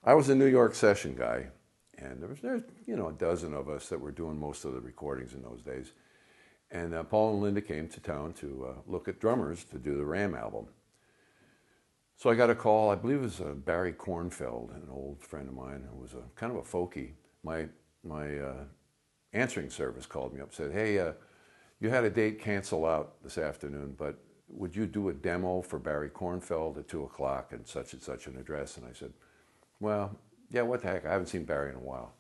I was a New York session guy, and there's a dozen of us that were doing most of the recordings in those days. And Paul and Linda came to town to look at drummers to do the Ram album. So I got a call, I believe it was Barry Kornfeld, an old friend of mine who was a kind of a folkie. My answering service called me up and said, hey, you had a date cancel out this afternoon, but would you do a demo for Barry Kornfeld at 2 o'clock and such an address? And I said, well, yeah, what the heck? I haven't seen Barry in a while.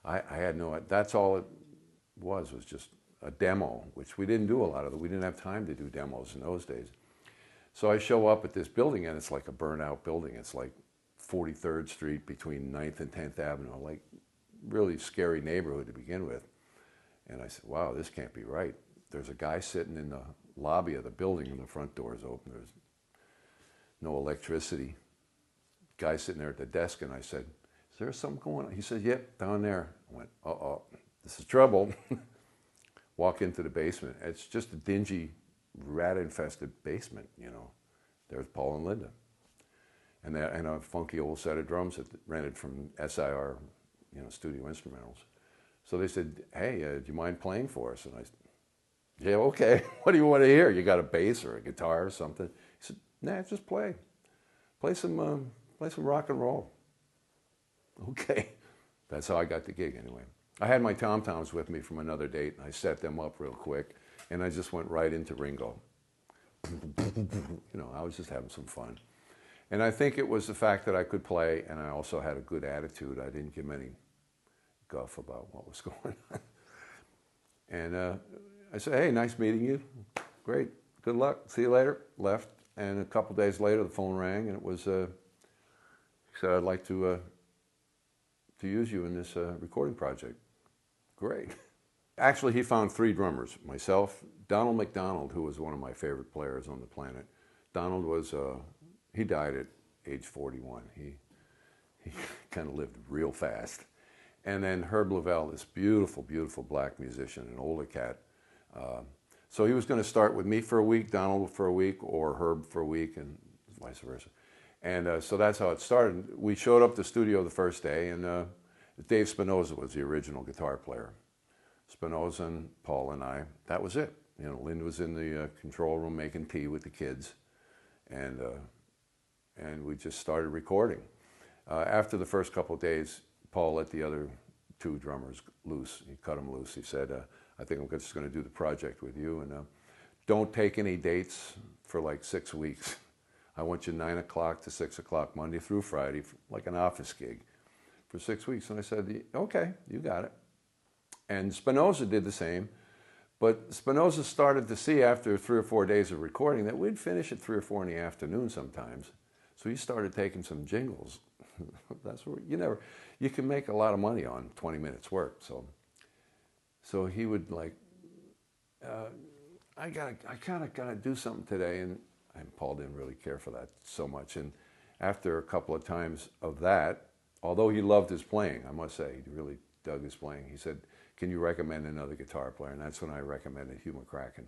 I had that's all it was just a demo, which we didn't do a lot of. We didn't have time to do demos in those days. So I show up at this building, and it's like a burnt-out building. It's like 43rd Street between 9th and 10th Avenue, like really scary neighborhood to begin with. And I said, wow, this can't be right. There's a guy sitting in the lobby of the building, and the front door is open. There's no electricity. Guy sitting there at the desk, and I said, is there something going on? He said, yep, down there. I went, uh-oh, this is trouble. Walk into the basement. It's just a dingy, rat-infested basement, There's Paul and Linda. And a funky old set of drums that rented from SIR, studio instrumentals. So they said, hey, do you mind playing for us? And I said, yeah, okay. What do you want to hear? You got a bass or a guitar or something? He said, nah, just play. Play some rock and roll. Okay. That's how I got the gig anyway. I had my tom-toms with me from another date, and I set them up real quick, and I just went right into Ringo. I was just having some fun. And I think it was the fact that I could play, and I also had a good attitude. I didn't give any guff about what was going on. And I said, hey, nice meeting you. Great. Good luck. See you later. Left. And a couple days later, the phone rang, and it was, he said, I'd like to use you in this recording project. Great. Actually, he found 3 drummers, myself, Donald McDonald, who was one of my favorite players on the planet. Donald was, he died at age 41. He kind of lived real fast. And then Herb Lavelle, this beautiful, beautiful black musician, an older cat. So he was going to start with me for a week, Donald for a week, or Herb for a week, and vice versa. And so that's how it started. We showed up to the studio the first day, and Dave Spinoza was the original guitar player. Spinoza and Paul and I, that was it. Lynn was in the control room making tea with the kids, and we just started recording. After the first couple of days, Paul let the other 2 drummers loose. He cut them loose. He said, I think I'm just going to do the project with you, and don't take any dates for like 6 weeks. I want you 9 o'clock to 6 o'clock, Monday through Friday, like an office gig for 6 weeks. And I said, okay, you got it. And Spinoza did the same. But Spinoza started to see after 3 or 4 days of recording that we'd finish at 3 or 4 in the afternoon sometimes. So he started taking some jingles. That's where you can make a lot of money on 20 minutes work. So he would like, I kind of gotta do something today, and Paul didn't really care for that so much. And after a couple of times of that, although he loved his playing, I must say, he really dug his playing. He said, can you recommend another guitar player? And that's when I recommended Hugh McCracken.